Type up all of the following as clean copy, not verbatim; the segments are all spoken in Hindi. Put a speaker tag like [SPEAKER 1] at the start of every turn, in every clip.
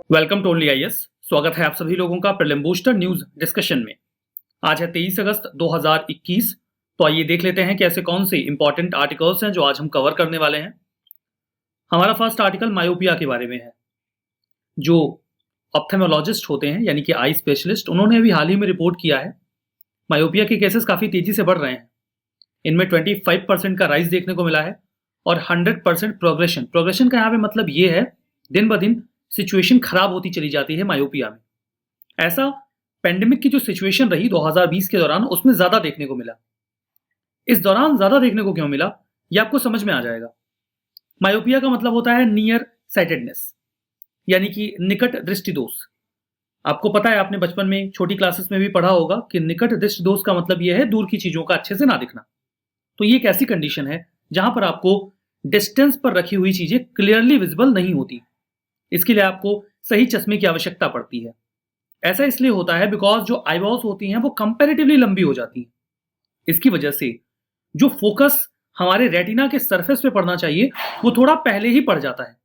[SPEAKER 1] Welcome to only IAS. स्वागत है आप सभी लोगों का प्रीलिम बूस्टर न्यूज डिस्कशन में। आज है 23 अगस्त 2021। तो आइए देख लेते हैं कि ऐसे कौन से इंपॉर्टेंट आर्टिकल्स हैं जो आज हम कवर करने वाले हैं। हमारा फर्स्ट आर्टिकल मायोपिया के बारे में है। जो ऑप्थेमोलॉजिस्ट होते हैं यानी कि आई स्पेशलिस्ट, उन्होंने अभी हाल ही में रिपोर्ट किया है मायोपिया के केसेस काफी तेजी से बढ़ रहे हैं। इनमें 25% का राइज देखने को मिला है और 100% प्रोग्रेशन का यहाँ पे मतलब ये है दिन ब दिन सिचुएशन खराब होती चली जाती है मायोपिया में। ऐसा पेंडेमिक की जो सिचुएशन रही 2020 के दौरान, उसमें ज्यादा देखने को मिला। इस दौरान ज्यादा देखने को क्यों मिला, ये आपको समझ में आ जाएगा। मायोपिया का मतलब होता है नियर साइटेडनेस, यानी कि निकट दृष्टि दोष। आपको पता है, आपने बचपन में छोटी क्लासेस में भी पढ़ा होगा कि निकट दृष्टि दोष का मतलब यह है दूर की चीजों का अच्छे से ना दिखना। तो ये एक ऐसी कंडीशन है जहां पर आपको डिस्टेंस पर रखी हुई चीजें क्लियरली विजिबल नहीं होती। इसके लिए आपको सही चश्मे की आवश्यकता पड़ती है। ऐसा इसलिए होता है बिकॉज जो आईबॉल्स होती हैं वो कंपैरेटिवली लंबी हो जाती हैं। इसकी वजह से जो फोकस हमारे रेटिना के सरफेस पे पड़ना चाहिए वो थोड़ा पहले ही पड़ जाता है।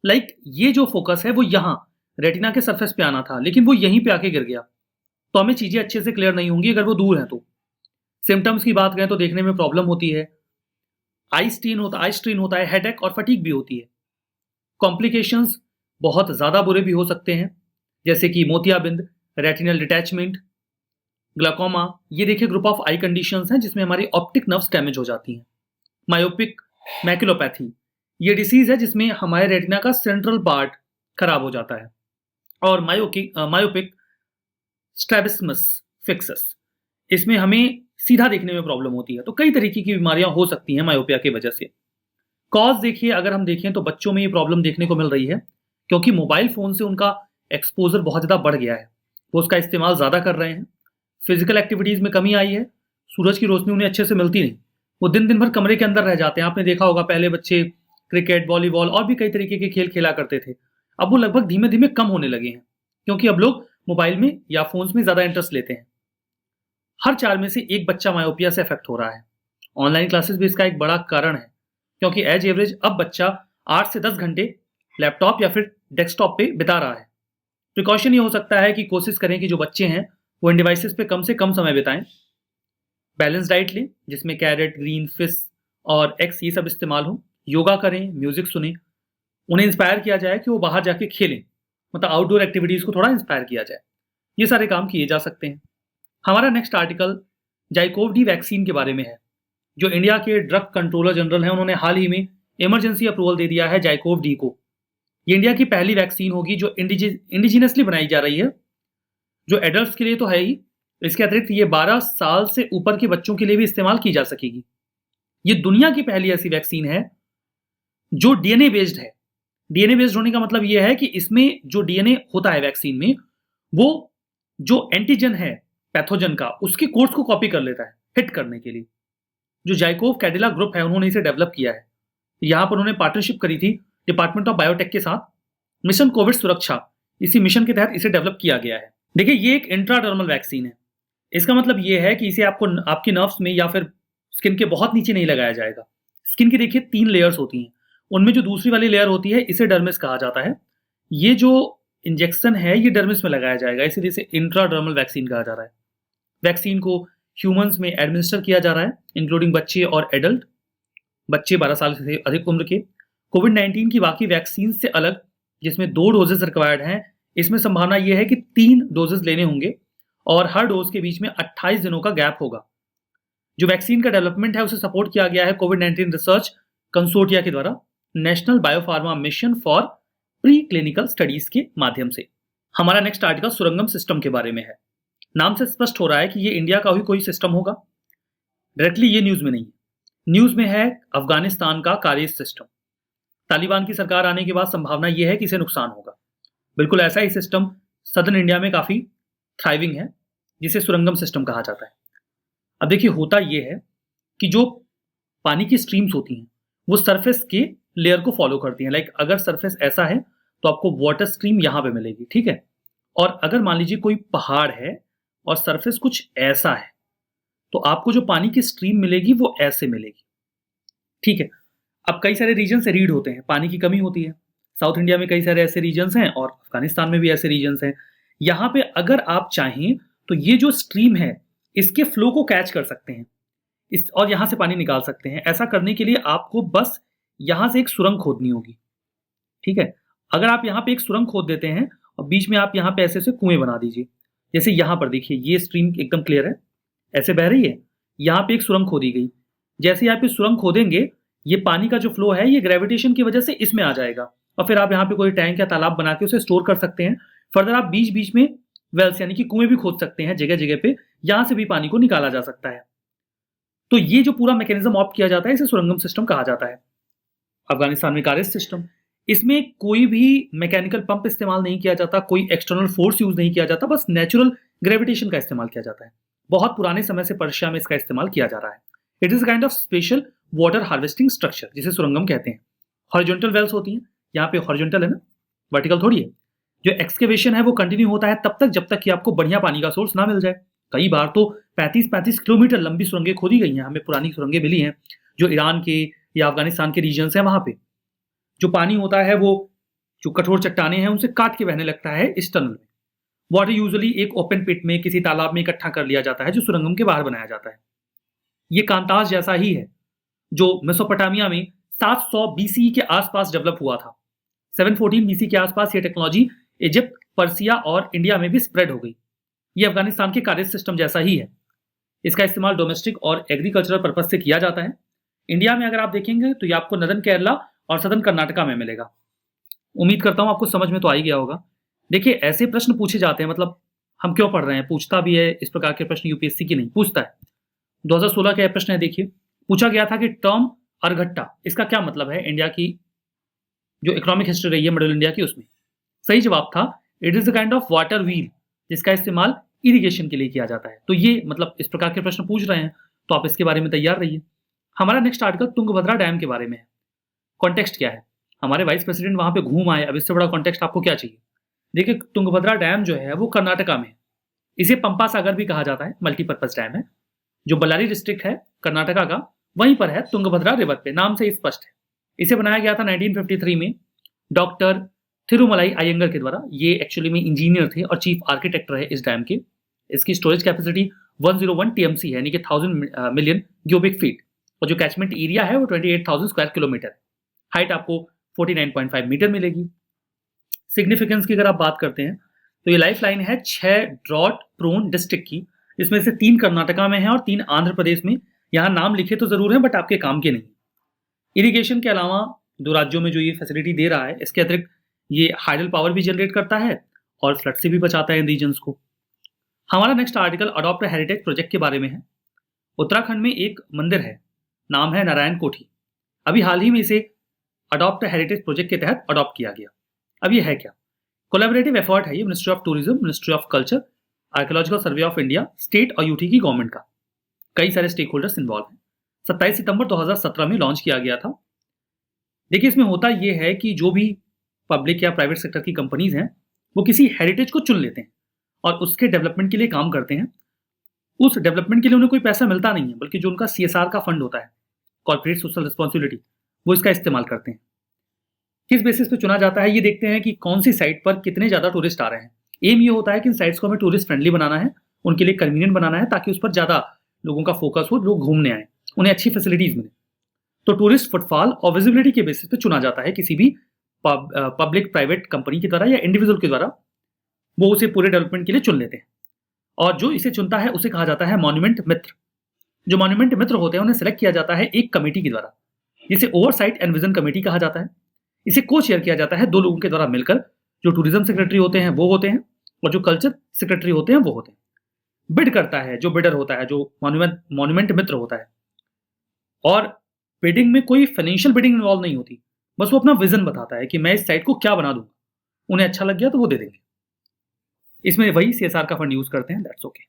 [SPEAKER 1] लाइक ये जो फोकस है वो यहाँ रेटिना के सरफेस पे आना था, लेकिन वो यहीं पे आके गिर गया। तो हमें चीजें अच्छे से क्लियर नहीं होंगी अगर वो दूर है तो। सिम्टम्स की बात करें तो देखने में प्रॉब्लम होती है, आई स्ट्रेन होता है, हेडेक और फटीग भी होती है। कॉम्प्लिकेशंस बहुत ज्यादा बुरे भी हो सकते हैं, जैसे कि मोतियाबिंद, रेटिनल डिटैचमेंट, ग्लाकोमा। ये देखिए ग्रुप ऑफ आई कंडीशंस हैं जिसमें हमारी ऑप्टिक नर्व्स डैमेज हो जाती हैं। मायोपिक मैक्युलोपैथी, ये डिसीज है जिसमें हमारे रेटिना का सेंट्रल पार्ट खराब हो जाता है। और मायोपिक स्ट्रैबिस्मस फिक्सस, इसमें हमें सीधा देखने में प्रॉब्लम होती है। तो कई तरीके की बीमारियां हो सकती हैं मायोपिया की वजह से। कॉज देखिए, अगर हम देखें तो बच्चों में ये प्रॉब्लम देखने को मिल रही है क्योंकि मोबाइल फोन से उनका एक्सपोजर बहुत ज़्यादा बढ़ गया है। वो उसका इस्तेमाल ज़्यादा कर रहे हैं। फिजिकल एक्टिविटीज़ में कमी आई है, सूरज की रोशनी उन्हें अच्छे से मिलती नहीं। वो दिन दिन भर कमरे के अंदर रह जाते हैं। आपने देखा होगा पहले बच्चे क्रिकेट, वॉलीबॉल और भी कई तरीके के खेल खेला करते थे। अब वो लगभग धीमे धीमे कम होने लगे हैं क्योंकि अब लोग मोबाइल में या फोन्स में ज़्यादा इंटरेस्ट लेते हैं। हर 4 में से एक बच्चा मायोपिया से अफेक्ट हो रहा है। ऑनलाइन क्लासेस भी इसका एक बड़ा कारण है क्योंकि एज एवरेज अब बच्चा 8 से 10 घंटे लैपटॉप या फिर डेस्कटॉप पे बिता रहा है। प्रिकॉशन ये हो सकता है कि कोशिश करें कि जो बच्चे हैं वो इन डिवाइसेस पे कम से कम समय बिताएं। बैलेंस डाइट लें जिसमें कैरेट, ग्रीन, फिश और एग्स ये सब इस्तेमाल हो। योगा करें, म्यूजिक सुने। उन्हें इंस्पायर किया जाए कि वो बाहर जाके खेलें, मतलब आउटडोर एक्टिविटीज को थोड़ा इंस्पायर किया जाए। ये सारे काम किए जा सकते हैं। हमारा next article ZyCoV D vaccine के बारे में है। जो इंडिया के ड्रग कंट्रोलर जनरल हैं, उन्होंने हाल ही में इमरजेंसी अप्रूवल दे दिया है जाइकोव डी को। ये इंडिया की पहली वैक्सीन होगी जो इंडिजिनसली बनाई जा रही है, जो एडल्ट्स के लिए तो है ही, इसके अतिरिक्त ये 12 साल से ऊपर के बच्चों के लिए भी इस्तेमाल की जा सकेगी। ये दुनिया की पहली ऐसी वैक्सीन है जो डीएनए बेस्ड है। डीएनए बेस्ड होने का मतलब ये है कि इसमें जो डीएनए होता है वैक्सीन में, वो जो एंटीजन है पैथोजन का, उसके कोर्स को कॉपी कर लेता है हिट करने के लिए। जो जाइकोव कैडिला ग्रुप है, उन्होंने इसे डेवलप किया है। यहां पर उन्होंने पार्टनरशिप करी थी डिपार्टमेंट ऑफ बायोटेक के साथ। मिशन कोविड सुरक्षा, इसी मिशन के तहत इसे डेवलप किया गया है। देखिए ये एक इंट्राडर्मल वैक्सीन है। इसका मतलब ये है कि इसे आपको आपकी नर्व्स में या फिर स्किन के बहुत नीचे नहीं लगाया जाएगा। स्किन की देखिए 3 लेयर्स होती हैं, उनमें जो दूसरी वाली लेयर होती है इसे डर्मिस कहा जाता है। ये जो इंजेक्शन है ये डर्मिस में लगाया जाएगा, इसीलिए इसे इंट्राडर्मल वैक्सीन कहा जा रहा है। वैक्सीन को ह्यूमंस में एडमिनिस्टर किया जा रहा है, इंक्लूडिंग बच्चे और एडल्ट। बच्चे 12 साल से अधिक उम्र के। कोविड-19 की बाकी वैक्सीन से अलग, जिसमें 2 डोजेस रिक्वायर्ड हैं, इसमें संभावना यह है कि 3 डोजेस लेने होंगे और हर डोज के बीच में 28 दिनों का गैप होगा। जो वैक्सीन का डेवलपमेंट है उसे सपोर्ट किया गया है कोविड-19 रिसर्च कंसोर्टिया के द्वारा, national biopharma mission for pre clinical studies के माध्यम से। हमारा नेक्स्ट आर्टिकल सुरंगम सिस्टम के बारे में है। नाम से स्पष्ट हो रहा है कि ये इंडिया का ही कोई सिस्टम होगा। डायरेक्टली ये न्यूज में नहीं है। न्यूज में है अफगानिस्तान का कार्य सिस्टम। तालिबान की सरकार आने के बाद संभावना यह है कि इसे नुकसान होगा। बिल्कुल ऐसा ही सिस्टम सदर्न इंडिया में काफी थ्राइविंग है, जिसे सुरंगम सिस्टम कहा जाता है। अब देखिए होता यह है कि जो पानी की स्ट्रीम्स होती हैं वो सरफेस के लेयर को फॉलो करती हैं। लाइक अगर सरफेस ऐसा है तो आपको वाटर स्ट्रीम यहां पे मिलेगी, ठीक है। और अगर मान लीजिए कोई पहाड़ है और सरफेस कुछ ऐसा है तो आपको जो पानी की स्ट्रीम मिलेगी वो ऐसे मिलेगी, ठीक है। अब कई सारे रीजन से रीड होते हैं, पानी की कमी होती है, साउथ इंडिया में कई सारे ऐसे रीजन्स हैं और अफगानिस्तान में भी ऐसे रीजन्स हैं। यहाँ पे अगर आप चाहें तो ये जो स्ट्रीम है इसके फ्लो को कैच कर सकते हैं इस और यहाँ से पानी निकाल सकते हैं। ऐसा करने के लिए आपको बस यहाँ से एक सुरंग खोदनी होगी, ठीक है? अगर आप यहाँ पे एक सुरंग खोद देते हैं और बीच में आप यहाँ पे ऐसे-ऐसे कुएँ बना दीजिए। जैसे यहाँ पर देखिए ये स्ट्रीम एकदम क्लियर है, ऐसे बह रही है। यहाँ पे एक सुरंग खोदी गई। जैसे ही आप ये सुरंग खोदेंगे, ये पानी का जो फ्लो है ये ग्रेविटेशन की वजह से इसमें आ जाएगा और फिर आप यहाँ पे कोई टैंक या तालाब बना के उसे स्टोर कर सकते हैं। फर्दर आप बीच-बीच में वेल्स यानी कि कुएँ भी खोद सकते हैं जगह-जगह पे, यहाँ से भी पानी को निकाला जा सकता है। तो ये जो पूरा मैकेनिज्म ऑप्ट किया जाता है इसे सुरंगम सिस्टम कहा जाता है। अफगानिस्तान में कारिस सिस्टम, इसमें कोई भी मैकेनिकल पंप इस्तेमाल नहीं किया जाता, कोई एक्सटर्नल फोर्स यूज नहीं किया जाता, बस नेचुरल ग्रेविटेशन का इस्तेमाल किया जाता है। बहुत पुराने समय से पर्शिया में इसका इस्तेमाल किया जा रहा है। It is kind of special water harvesting structure जिसे सुरंगम कहते हैं। हॉरिजॉन्टल वेल्स होती हैं, यहाँ पे हॉरिजॉन्टल है ना, वर्टिकल थोड़ी है। जो एक्सकेवेशन है वो कंटिन्यू होता है तब तक जब तक कि आपको बढ़िया पानी का सोर्स ना मिल जाए। कई बार तो 35-35 किलोमीटर लंबी सुरंगें खोदी गई हैं, हमें पुरानी सुरंगें मिली हैं जो ईरान के या अफगानिस्तान के रीजन्स हैं। वहां पे जो पानी होता है वो जो कठोर चट्टाने हैं उनसे काट के बहने लगता है इस टनल में। वाटर यूजुअली एक ओपन पिट में किसी तालाब में इकट्ठा कर लिया जाता है जो सुरंगम के बाहर बनाया जाता है। ये कांताज जैसा ही है जो मेसोपोटामिया में 700 बीसी के आसपास डेवलप हुआ था। 714 बीसी के आसपास ये टेक्नोलॉजी इजिप्ट, पर्सिया और इंडिया में भी स्प्रेड हो गई। ये अफगानिस्तान के कार्य सिस्टम जैसा ही है। इसका इस्तेमाल डोमेस्टिक और एग्रीकल्चरल पर्पज से किया जाता है। इंडिया में अगर आप देखेंगे तो ये आपको नदन केरला और सदन कर्नाटका में मिलेगा। उम्मीद करता हूं आपको समझ में तो आ ही गया होगा। देखिए ऐसे प्रश्न पूछे जाते हैं, मतलब हम क्यों पढ़ रहे हैं, पूछता भी है इस प्रकार के प्रश्न यूपीएससी की नहीं पूछता है। 2016 का यह प्रश्न है, देखिए पूछा गया था कि टर्म अरघट्टा इसका क्या मतलब है इंडिया की जो इकोनॉमिक हिस्ट्री रही है मिडिल इंडिया की उसमें। सही जवाब था it is the kind of water wheel जिसका इस्तेमाल इरिगेशन के लिए किया जाता है। तो ये मतलब इस प्रकार के प्रश्न पूछ रहे हैं तो आप इसके बारे में तैयार रहिए। हमारा नेक्स्ट आर्टिकल तुंगभद्रा डैम के बारे में है। कॉन्टेक्स्ट क्या है, हमारे वाइस प्रेसिडेंट वहां पे घूम आए, अब इससे बड़ा कॉन्टेक्स्ट आपको क्या चाहिए। देखिए तुंगभद्रा डैम जो है वो कर्नाटका में है। इसे पंपा सागर भी कहा जाता है, मल्टीपर्पज डैम है जो बल्लारी डिस्ट्रिक्ट है कर्नाटका का, वहीं पर है तुंगभद्रा रिवर पे, नाम से स्पष्ट है। इसे बनाया गया था 1953 में डॉक्टर थिरुमलाई अयंगर के द्वारा। ये एक्चुअली में इंजीनियर थे और चीफ आर्किटेक्ट रहे इस डैम के। इसकी स्टोरेज कैपेसिटी 101 टीएमसी है यानी कि 1000 मिलियन क्यूबिक फीट और जो कैचमेंट एरिया है वो 28,000 स्क्वायर किलोमीटर। हाइट आपको 49.5 मीटर मिलेगी। सिग्निफिकेंस की अगर आप बात करते हैं तो ये लाइफ लाइन है 6 ड्रॉट प्रोन डिस्ट्रिक्ट की, जिसमें से 3 कर्नाटका में है और 3 आंध्र प्रदेश में। यहाँ नाम लिखे तो जरूर है बट आपके काम के नहीं। इरिगेशन के अलावा 2 राज्यों में जो ये फैसिलिटी दे रहा है, इसके अतिरिक्त ये हाइडल पावर भी जनरेट करता है और फ्लड से भी बचाता है इन रीजन्स को। हमारा next article adopt heritage project के बारे में है। उत्तराखंड में एक मंदिर है, नाम है नारायण कोठी। अभी हाल ही में इसे अडॉप्ट हेरिटेज प्रोजेक्ट के तहत अडॉप्ट किया गया। अब ये है क्या, कोलैबोरेटिव एफर्ट है ये ministry of tourism, ministry of culture, archaeological survey of India, state और यूटी की गवर्नमेंट का। कई सारे स्टेक होल्डर्स इन्वॉल्व हैं। 27 सितंबर 2017 में लॉन्च किया गया था। देखिए इसमें होता यह है कि जो भी पब्लिक या प्राइवेट सेक्टर की कंपनीज हैं वो किसी हेरिटेज को चुन लेते हैं और उसके डेवलपमेंट के लिए काम करते हैं। उस डेवलपमेंट के लिए उन्हें कोई पैसा मिलता नहीं है, बल्कि जो उनका सीएसआर का फंड होता है, कॉर्पोरेट सोशल रिस्पॉन्सिबिलिटी, वो इसका इस्तेमाल करते हैं। किस बेसिस पे चुना जाता है ये देखते हैं कि कौन सी साइट पर कितने ज्यादा टूरिस्ट आ रहे हैं। एम ये होता है कि इन साइट्स को हमें टूरिस्ट फ्रेंडली बनाना है, उनके लिए कन्वीनियंट बनाना है ताकि उस पर ज्यादा लोगों का फोकस हो, लोग घूमने आए, उन्हें अच्छी फैसिलिटीज मिले। तो टूरिस्ट फुटफॉल और विजिबिलिटी के बेसिस पे चुना जाता है किसी भी पब्लिक प्राइवेट कंपनी के द्वारा या इंडिविजुअल के द्वारा। वो उसे पूरे डेवलपमेंट के लिए चुन लेते हैं और जो इसे चुनता है उसे कहा जाता है मॉन्यूमेंट मित्र। जो मॉन्यूमेंट मित्र होते हैं उन्हें सिलेक्ट किया जाता है एक कमेटी के द्वारा, जिसे ओवरसाइट एंड विजन कमेटी कहा जाता है। इसे को चेयर किया जाता है 2 लोगों के द्वारा मिलकर, जो टूरिज्म सेक्रेटरी होते हैं वो होते हैं और जो कल्चर सेक्रेटरी होते हैं वो होते हैं। बिड करता है जो बिडर होता है, जो मॉन्यूमेंट मित्र होता है। और बिडिंग में कोई फाइनेंशियल बिडिंग इन्वॉल्व नहीं होती, बस वो अपना विजन बताता है कि मैं इस साइट को क्या बना दूंगा। उन्हें अच्छा लग गया तो वो दे देंगे। इसमें वही सीएसआर का फंड यूज करते हैं, दैट्स ओके।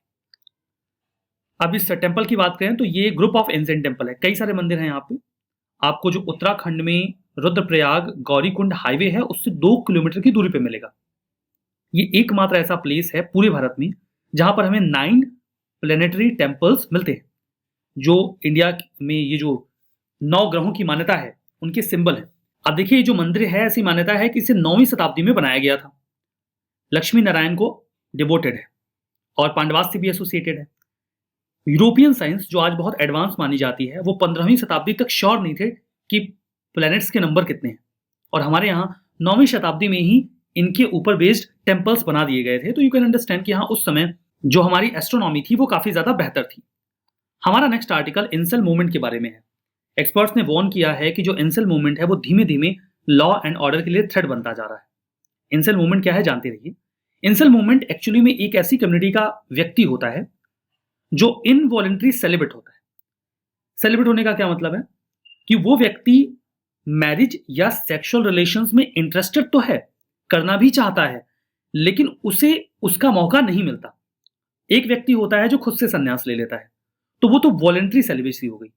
[SPEAKER 1] अब इस टेंपल की बात करें तो ये ग्रुप ऑफ एंशिएंट टेंपल है, कई सारे मंदिर हैं यहाँ पे। आपको जो उत्तराखंड में रुद्रप्रयाग गौरीकुंड हाईवे है उससे 2 किलोमीटर की दूरी पे मिलेगा। ये एकमात्र ऐसा प्लेस है पूरे भारत में जहां पर हमें 9 प्लेनेटरी टेम्पल्स मिलते हैं, जो इंडिया में ये जो 9 ग्रहों की मान्यता है उनके सिंबल है। अब देखिए, ये जो मंदिर है, ऐसी मान्यता है कि इसे 9वीं शताब्दी में बनाया गया था। लक्ष्मी नारायण को डिवोटेड है और पांडवास से भी एसोसिएटेड है। यूरोपियन साइंस जो आज बहुत एडवांस मानी जाती है, वो 15वीं शताब्दी तक श्योर नहीं थे कि प्लैनेट्स के नंबर कितने हैं, और हमारे यहाँ 9वीं शताब्दी में ही इनके ऊपर बेस्ड टेम्पल्स बना दिए गए थे। तो यू कैन अंडरस्टैंड कि हाँ, उस समय जो हमारी एस्ट्रोनॉमी थी वो काफी ज्यादा बेहतर थी। हमारा नेक्स्ट आर्टिकल इंसेल मूवमेंट के बारे में है। एक्सपर्ट्स ने वार्न किया है कि जो इंसेल मूवमेंट है वो धीमे धीमे लॉ एंड ऑर्डर के लिए थ्रेट बनता जा रहा है। इंसेल मूवमेंट क्या है, जानते रहिए। इंसेल मूवमेंट एक्चुअली में एक ऐसी कम्युनिटी का व्यक्ति होता है जो इनवॉलेंट्री सेलिब्रेट होता है। सेलिब्रेट होने का क्या मतलब है कि वो व्यक्ति मैरिज या सेक्सुअल रिलेशंस में इंटरेस्टेड तो है, करना भी चाहता है, लेकिन उसे उसका मौका नहीं मिलता। एक व्यक्ति होता है जो खुद से संन्यास ले लेता है, तो वो तो वॉलेंट्री सेलिब्रेसी हो गई,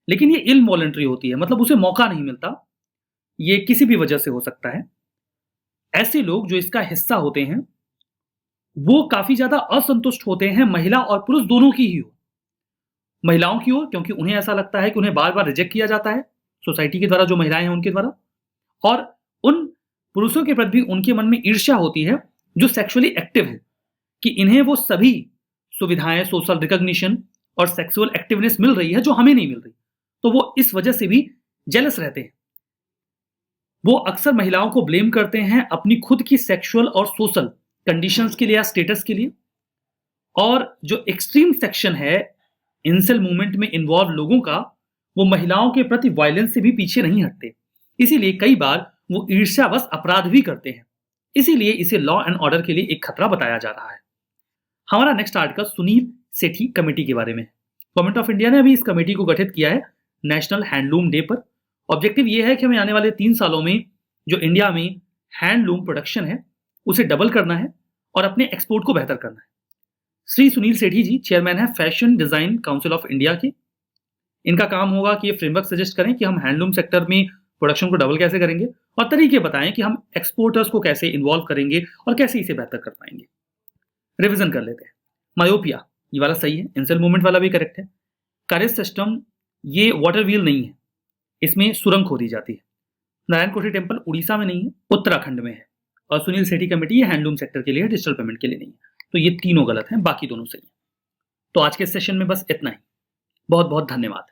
[SPEAKER 1] लेकिन ये इनवॉलेंट्री होती है, मतलब उसे मौका नहीं मिलता। ये किसी भी वजह से हो सकता है। ऐसे लोग जो इसका हिस्सा होते हैं वो काफी ज्यादा असंतुष्ट होते हैं, महिला और पुरुष दोनों की ही हो। महिलाओं की ओर, क्योंकि उन्हें ऐसा लगता है कि उन्हें बार बार रिजेक्ट किया जाता है सोसाइटी के द्वारा, जो महिलाएं हैं उनके द्वारा, और उन पुरुषों के प्रति भी उनके मन में ईर्ष्या होती है जो सेक्सुअली एक्टिव है, कि इन्हें वो सभी सुविधाएं, सोशल रिकॉग्निशन और सेक्सुअल एक्टिवनेस मिल रही है जो हमें नहीं मिल रही। तो वो इस वजह से भी जेलस रहते हैं। वो अक्सर महिलाओं को ब्लेम करते हैं अपनी खुद की सेक्सुअल और सोशल कंडीशंस के लिए या स्टेटस के लिए। और जो एक्सट्रीम सेक्शन है इंसेल मूवमेंट में इन्वॉल्व लोगों का, वो महिलाओं के प्रति वायलेंस से भी पीछे नहीं हटते। इसीलिए कई बार वो ईर्ष्यावश अपराध भी करते हैं। इसीलिए इसे लॉ एंड ऑर्डर के लिए एक खतरा बताया जा रहा है। हमारा नेक्स्ट आर्टिकल सुनील सेठी कमेटी के बारे में है। गवर्नमेंट ऑफ इंडिया ने अभी इस कमेटी को गठित किया है नेशनल हैंडलूम डे पर। ऑब्जेक्टिव ये है कि हमें आने वाले 3 सालों में जो इंडिया में हैंडलूम प्रोडक्शन है उसे डबल करना है और अपने एक्सपोर्ट को बेहतर करना है। श्री सुनील सेठी जी चेयरमैन है fashion design council of India के। इनका काम होगा कि ये फ्रेमवर्क सजेस्ट करें कि हम हैंडलूम सेक्टर में प्रोडक्शन को डबल कैसे करेंगे, और तरीके बताएं कि हम एक्सपोर्टर्स को कैसे इन्वॉल्व करेंगे और कैसे इसे बेहतर कर पाएंगे। रिवीजन कर लेते हैं। मायोपिया, ये वाला सही है, इंसेल मूवमेंट वाला भी करेक्ट है। कार्य सिस्टम, ये वाटर व्हील नहीं है, इसमें सुरंग खोदी जाती है। नारायण कोठी टेम्पल उड़ीसा में नहीं है, उत्तराखंड में है। और सुनील सेठी कमेटी ये हैंडलूम सेक्टर के लिए है, डिजिटल पेमेंट के लिए नहीं है। तो ये तीनों गलत हैं, बाकी दोनों सही हैं। तो आज के सेशन में बस इतना ही। बहुत बहुत धन्यवाद।